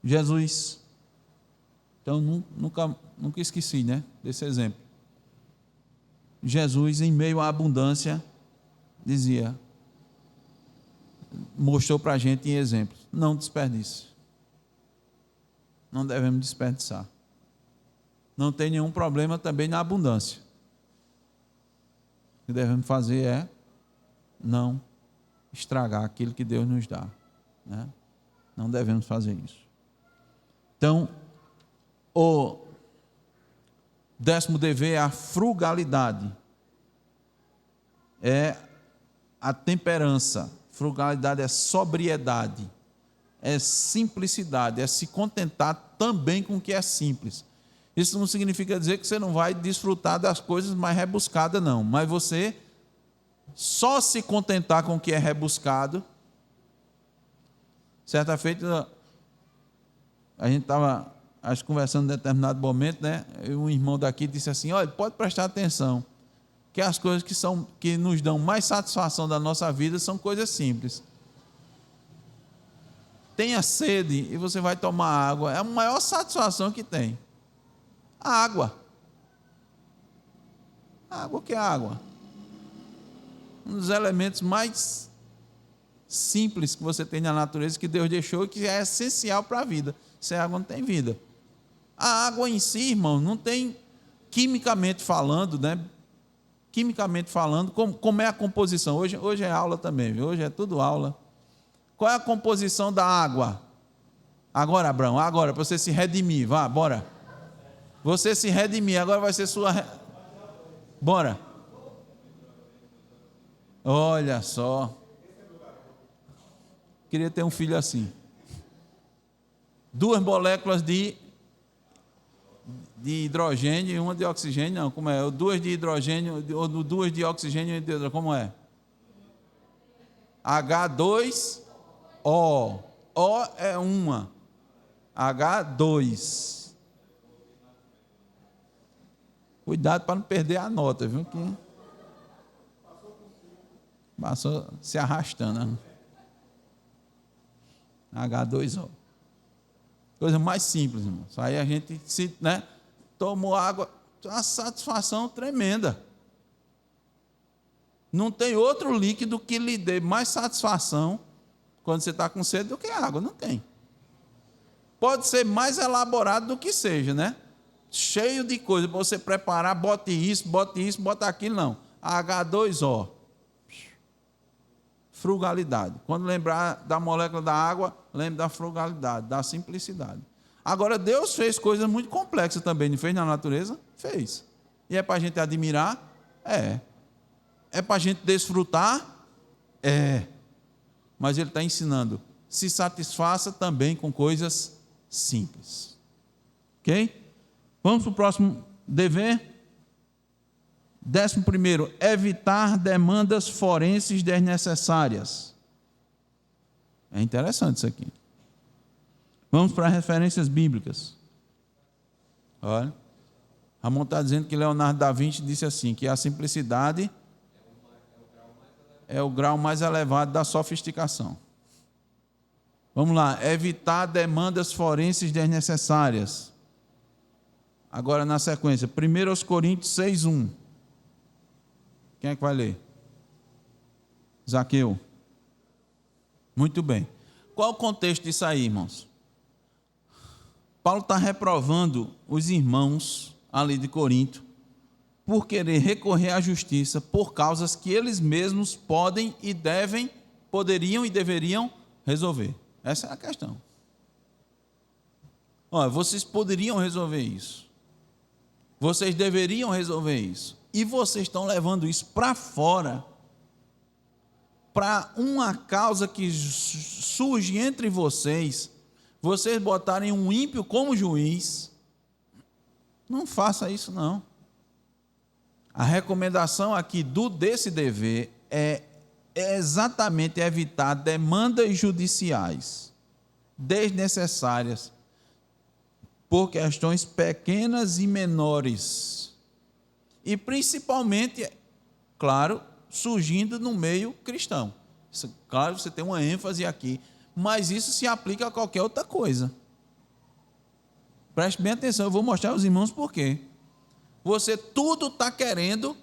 Jesus, então nunca esqueci, né, desse exemplo. Jesus, em meio à abundância, mostrou para a gente em exemplos: não desperdice. Não devemos desperdiçar. Não tem nenhum problema também na abundância. O que devemos fazer é não estragar aquilo que Deus nos dá, né? Não devemos fazer isso. Então, o 10º dever é a frugalidade. É a temperança. Frugalidade é sobriedade, é simplicidade, é se contentar também com o que é simples. Isso não significa dizer que você não vai desfrutar das coisas mais rebuscadas, não. Mas você só se contentar com o que é rebuscado. Certa feita, a gente estava, acho, conversando em determinado momento, né? E um irmão daqui disse assim: olha, pode prestar atenção, que as coisas que nos dão mais satisfação da nossa vida são coisas simples. Tenha sede e você vai tomar água. É a maior satisfação que tem. A água. A água, o que é água? Um dos elementos mais simples que você tem na natureza, que Deus deixou e que é essencial para a vida. Sem água não tem vida. A água em si, irmão, não tem, quimicamente falando, né? Quimicamente falando, como é a composição? Hoje é aula também, viu? Hoje é tudo aula. Qual é a composição da água? Agora, Abraão, agora, para você se redimir, vá, bora. Você se redimir, agora vai ser sua... Bora. Olha só. Queria ter um filho assim. 2 moléculas de hidrogênio e uma de oxigênio, não, como é? 2 de hidrogênio, ou 2 de oxigênio e de hidrogênio, como é? H2O. O é uma. H2. Cuidado para não perder a nota, viu? Que passou se arrastando, né? H2O. Coisa mais simples, irmão. Aí a gente né, tomou água, uma satisfação tremenda. Não tem outro líquido que lhe dê mais satisfação quando você está com sede do que a água. Não tem. Pode ser mais elaborado do que seja, né? Cheio de coisa para você preparar, bote isso, bota aquilo, não. H2O. Frugalidade. Quando lembrar da molécula da água, lembre da frugalidade, da simplicidade. Agora, Deus fez coisas muito complexas também, não fez na natureza? Fez. E é para a gente admirar? É. É para a gente desfrutar? É. Mas Ele está ensinando, se satisfaça também com coisas simples. Ok? Vamos para o próximo dever. 11º, evitar demandas forenses desnecessárias. É interessante isso aqui. Vamos para referências bíblicas. Olha, Ramon está dizendo que Leonardo da Vinci disse assim, que a simplicidade é o grau mais elevado da sofisticação. Vamos lá, evitar demandas forenses desnecessárias. Agora na sequência, 1 Coríntios 6:1. Quem é que vai ler? Zaqueu. Muito bem. Qual o contexto disso aí, irmãos? Paulo está reprovando os irmãos ali de Corinto por querer recorrer à justiça por causas que eles mesmos podem e devem, poderiam e deveriam resolver. Essa é a questão. Olha, vocês poderiam resolver isso. Vocês deveriam resolver isso. E vocês estão levando isso para fora, para uma causa que surge entre vocês, vocês botarem um ímpio como juiz. Não faça isso, não. A recomendação aqui desse dever é exatamente evitar demandas judiciais. desnecessárias, por questões pequenas e menores. E principalmente, claro, surgindo no meio cristão. Claro, você tem uma ênfase aqui, mas isso se aplica a qualquer outra coisa. Preste bem atenção, eu vou mostrar aos irmãos por quê. Você tudo está querendo.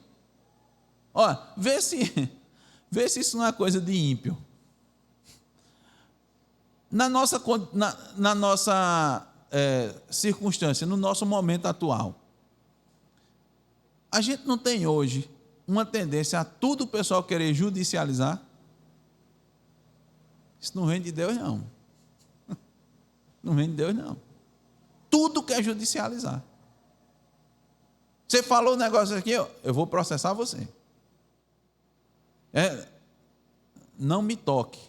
Olha, vê se isso não é coisa de ímpio. Na nossa circunstância, no nosso momento atual, a gente não tem hoje uma tendência a tudo o pessoal querer judicializar? Isso não vem de Deus, não. Não vem de Deus, não. Tudo quer judicializar. Você falou um negócio aqui, eu vou processar você. Não me toque.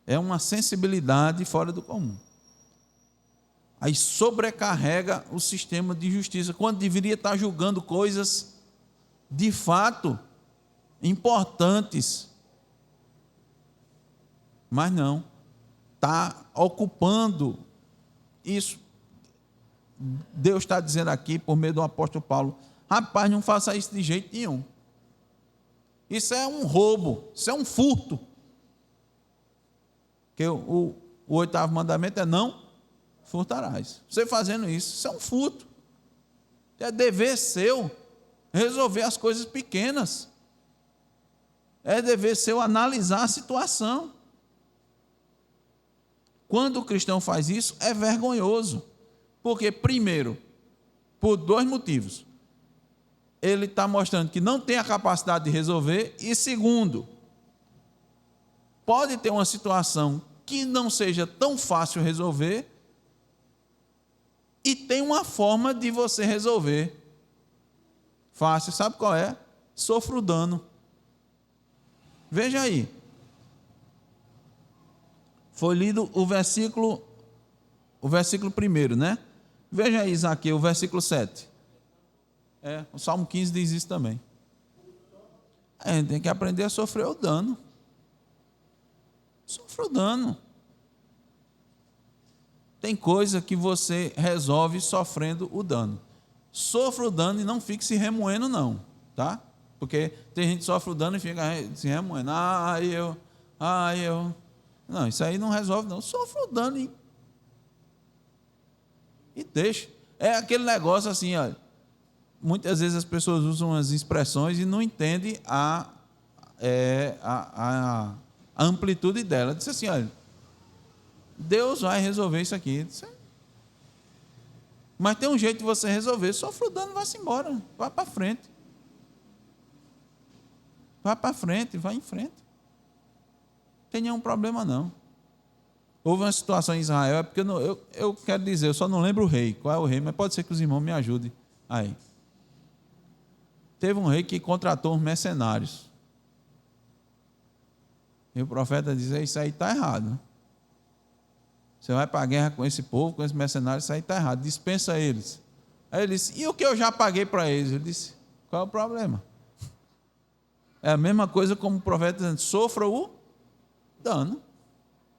É uma sensibilidade fora do comum. Aí sobrecarrega o sistema de justiça, quando deveria estar julgando coisas de fato importantes. Mas não, está ocupando isso. Deus está dizendo aqui, por meio do apóstolo Paulo, rapaz, não faça isso de jeito nenhum. Isso é um roubo, isso é um furto. Porque o 8º mandamento é não furtarás. Você fazendo isso é um furto. É dever seu resolver as coisas pequenas. É dever seu analisar a situação. Quando o cristão faz isso, é vergonhoso. Porque, primeiro, por 2 motivos. Ele está mostrando que não tem a capacidade de resolver. E segundo, pode ter uma situação que não seja tão fácil resolver e tem uma forma de você resolver fácil. Sabe qual é? Sofra o dano. Veja aí. Foi lido o versículo 1º, né? Veja aí, Zaqueu, o versículo 7. O Salmo 15 diz isso também. A gente tem que aprender a sofrer o dano. Sofra o dano. Tem coisa que você resolve sofrendo o dano. Sofra o dano e não fique se remoendo, não. Tá? Porque tem gente que sofre o dano e fica se remoendo. Eu. Não, isso aí não resolve, não. Sofra o dano e deixa. É aquele negócio assim, olha. Muitas vezes as pessoas usam as expressões e não entendem a amplitude dela. Diz assim, olha, Deus vai resolver isso aqui. Mas tem um jeito de você resolver. Sofra o dano e vai-se embora. Vai para frente. Vai para frente, vai em frente. Não tem nenhum problema, não. Houve uma situação em Israel, porque eu quero dizer, eu só não lembro o rei. Qual é o rei? Mas pode ser que os irmãos me ajudem aí. Teve um rei que contratou uns mercenários. E o profeta diz, isso aí está errado. Você vai para a guerra com esse povo, com esses mercenários, isso aí está errado. Dispensa eles. Aí ele disse, e o que eu já paguei para eles? Eu disse, qual é o problema? É a mesma coisa como o profeta dizendo, sofra o dano.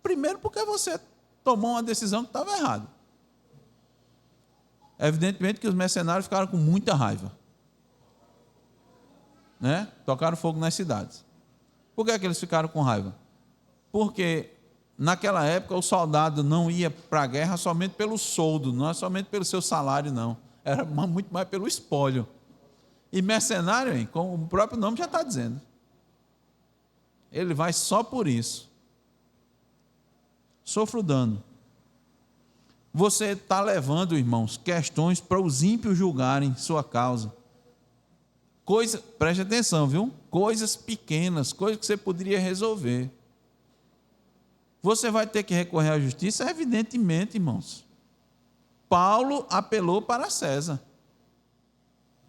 Primeiro porque você tomou uma decisão que estava errada. Evidentemente que os mercenários ficaram com muita raiva. Né? Tocaram fogo nas cidades. Por que eles ficaram com raiva? Porque naquela época o soldado não ia para a guerra somente pelo soldo, não é somente pelo seu salário, não. Era muito mais pelo espólio. E mercenário, hein, como o próprio nome já está dizendo, ele vai só por isso. Sofra o dano. Você está levando, irmãos, questões para os ímpios julgarem sua causa. Preste atenção, viu? Coisas pequenas, coisas que você poderia resolver. Você vai ter que recorrer à justiça, evidentemente, irmãos. Paulo apelou para César.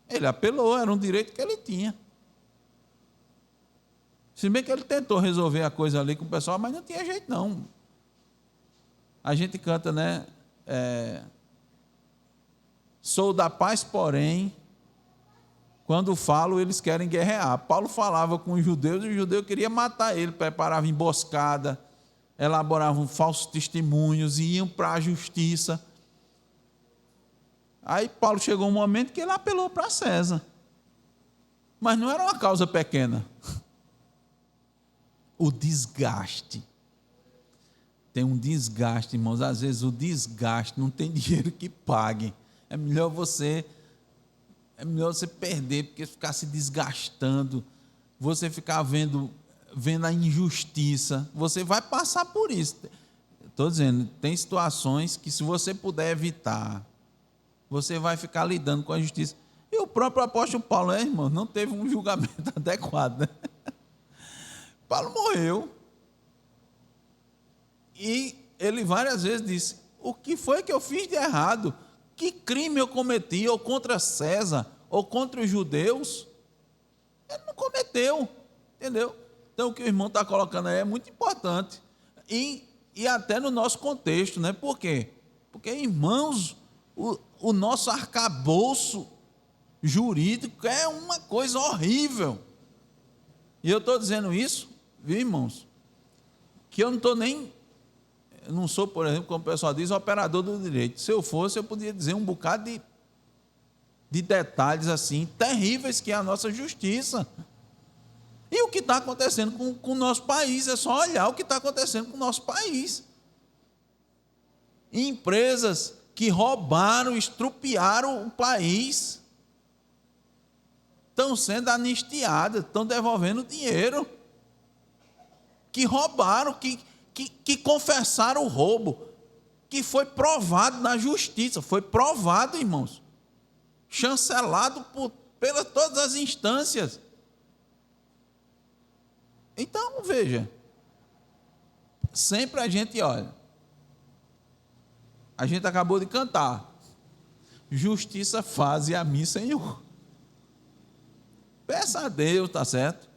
Ele apelou, era um direito que ele tinha. Se bem que ele tentou resolver a coisa ali com o pessoal, mas não tinha jeito, não. A gente canta, né? Sou da paz, porém, quando falo, eles querem guerrear. Paulo falava com os judeus e o judeu queria matar ele, preparava emboscada, elaboravam falsos testemunhos e iam para a justiça. Aí Paulo chegou um momento que ele apelou para César. Mas não era uma causa pequena. O desgaste. Tem um desgaste, irmãos. Às vezes o desgaste não tem dinheiro que pague. É melhor você perder, porque ficar se desgastando, você ficar vendo a injustiça, você vai passar por isso. Estou dizendo, tem situações que, se você puder evitar, você vai ficar lidando com a justiça. E o próprio apóstolo Paulo, irmão, não teve um julgamento adequado, né? Paulo morreu. E ele várias vezes disse: o que foi que eu fiz de errado? Que crime eu cometi, ou contra César, ou contra os judeus? Ele não cometeu, entendeu? Então, o que o irmão está colocando aí é muito importante. E até no nosso contexto, né? Por quê? Porque, irmãos, o nosso arcabouço jurídico é uma coisa horrível. E eu estou dizendo isso, viu, irmãos? Que eu não sou, por exemplo, como o pessoal diz, operador do direito. Se eu fosse, eu podia dizer um bocado de detalhes assim, terríveis, que é a nossa justiça. E o que está acontecendo com o nosso país, é só olhar o que está acontecendo com o nosso país. Empresas que roubaram, estrupiaram o país, estão sendo anistiadas, estão devolvendo dinheiro. Que roubaram, que confessaram o roubo, que foi provado na justiça, foi provado, irmãos, chancelado pelas todas as instâncias. Então, veja, sempre a gente olha, a gente acabou de cantar, justiça faze a mim, Senhor. Peça a Deus, tá certo?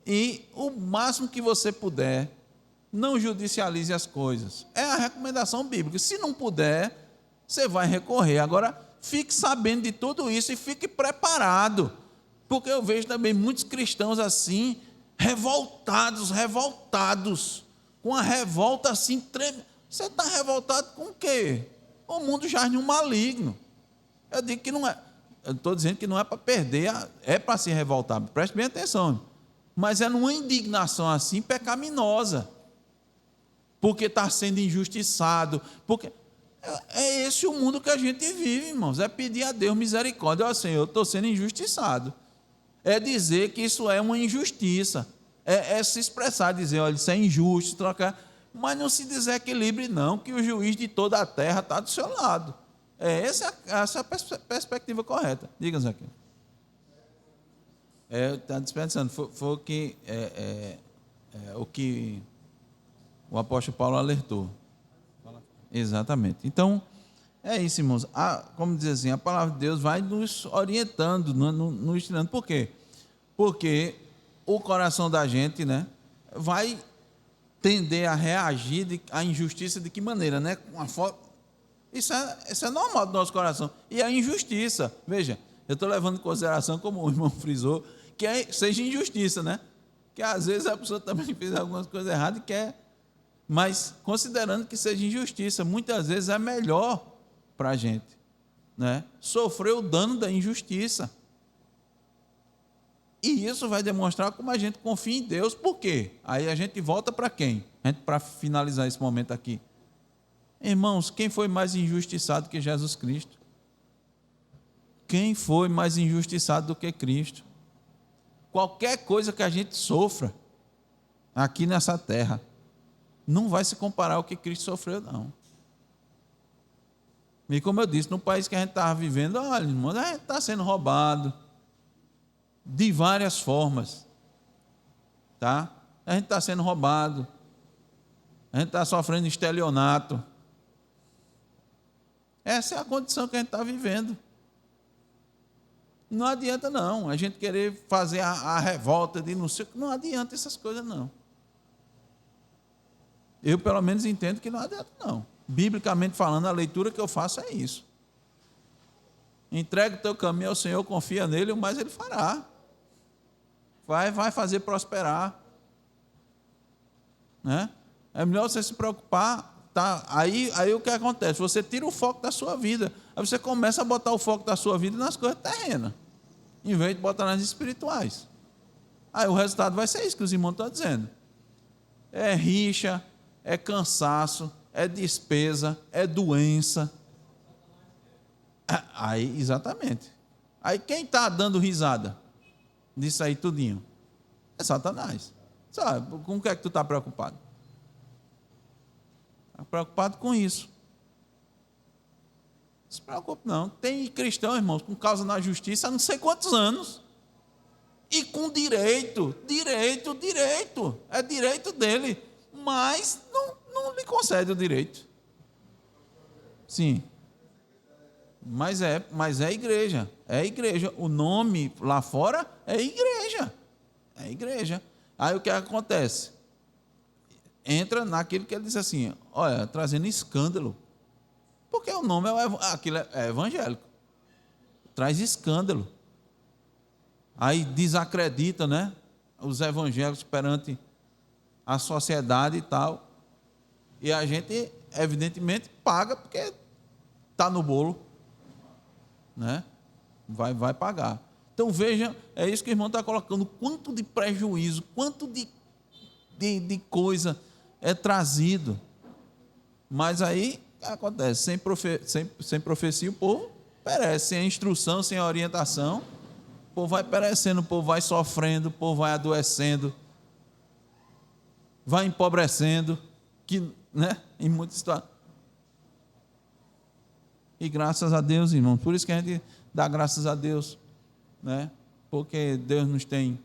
E o máximo que você puder, não judicialize as coisas. É a recomendação bíblica. Se não puder, você vai recorrer. Agora, fique sabendo de tudo isso e fique preparado. Porque eu vejo também muitos cristãos assim, revoltados, com a revolta assim tremenda. Você está revoltado com o quê? O mundo jaz em um maligno. Eu digo que não é. Eu estou dizendo que não é para perder, é para se revoltar. Preste bem atenção. Mas é numa indignação assim pecaminosa. Porque está sendo injustiçado. Porque é esse o mundo que a gente vive, irmãos. É pedir a Deus misericórdia. Ó Senhor, eu estou sendo injustiçado. É dizer que isso é uma injustiça. É se expressar, dizer, olha, isso é injusto, trocar. Mas não se desequilibre, não, que o juiz de toda a terra está do seu lado. Essa é a perspectiva correta. Diga, Zé. Está dispensando. Foi o que o apóstolo Paulo alertou. Exatamente. Então, é isso, irmãos. Como dizer assim, a palavra de Deus vai nos orientando, nos ensinando. Por quê? Porque o coração da gente, né, vai tender a reagir à injustiça de que maneira, né? Isso é normal do nosso coração. E a injustiça, veja, eu estou levando em consideração, como o irmão frisou, que seja injustiça, né? Que às vezes a pessoa também fez algumas coisas erradas e quer, mas considerando que seja injustiça, muitas vezes é melhor para a gente, né? Sofrer o dano da injustiça. E isso vai demonstrar como a gente confia em Deus. Por quê? Aí a gente volta para quem? Para finalizar esse momento aqui. Irmãos, quem foi mais injustiçado que Jesus Cristo? Quem foi mais injustiçado do que Cristo? Qualquer coisa que a gente sofra aqui nessa terra não vai se comparar ao que Cristo sofreu, não. E como eu disse, no país que a gente estava vivendo, olha, irmãos, a gente está sendo roubado de várias formas, tá? A gente está sendo roubado, a gente está sofrendo estelionato. Essa é a condição que a gente está vivendo. Não adianta não, a gente querer fazer a revolta de não sei, não adianta essas coisas não. Eu pelo menos entendo que não adianta não. Biblicamente falando, a leitura que eu faço é isso. Entrega o teu caminho ao Senhor, confia nele, o mais ele fará. Vai fazer prosperar. Né? É melhor você se preocupar, tá? Aí o que acontece? Você tira o foco da sua vida. Aí você começa a botar o foco da sua vida nas coisas terrenas, em vez de botar nas espirituais. Aí o resultado vai ser isso que os irmãos estão dizendo. É rixa, é cansaço, é despesa, é doença. Aí, exatamente. Aí quem está dando risada disso aí tudinho? É Satanás. Sabe, com o que é que tu está preocupado? Está preocupado com isso. Não se preocupe não. Tem cristão, irmãos, com causa na justiça há não sei quantos anos. E com direito. É direito dele. Mas não lhe concede o direito. Sim. Mas é igreja. É igreja. O nome lá fora é igreja. É igreja. Aí o que acontece? Entra naquilo que ele diz assim, olha, trazendo escândalo. Porque o nome aquilo é evangélico. Traz escândalo. Aí desacredita, né? Os evangélicos perante a sociedade e tal. E a gente, evidentemente, paga porque está no bolo, né? Vai pagar. Então veja, é isso que o irmão está colocando, quanto de prejuízo, quanto de coisa é trazido. Mas aí acontece, sem profecia o povo perece, sem a instrução, sem a orientação, o povo vai perecendo, o povo vai sofrendo, o povo vai adoecendo, vai empobrecendo, que, né, em muitas situações. E graças a Deus, irmão, por isso que a gente dá graças a Deus, né? Porque Deus nos tem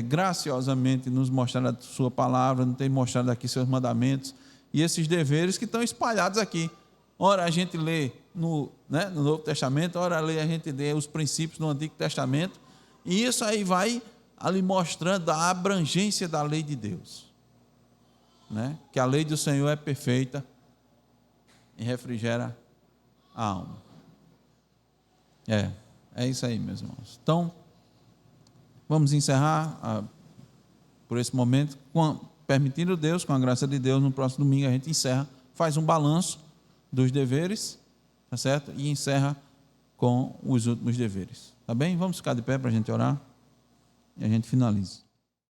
graciosamente nos mostrado a sua palavra, nos tem mostrado aqui seus mandamentos e esses deveres que estão espalhados aqui. Ora a gente lê no Novo Testamento, ora a gente lê os princípios do Antigo Testamento, e isso aí vai ali mostrando a abrangência da lei de Deus, né? Que a lei do Senhor é perfeita e refrigera a alma. É isso aí, meus irmãos. Então, vamos encerrar por esse momento, permitindo Deus, com a graça de Deus, no próximo domingo a gente encerra, faz um balanço dos deveres, tá certo? E encerra com os últimos deveres, tá bem? Vamos ficar de pé para a gente orar e a gente finaliza.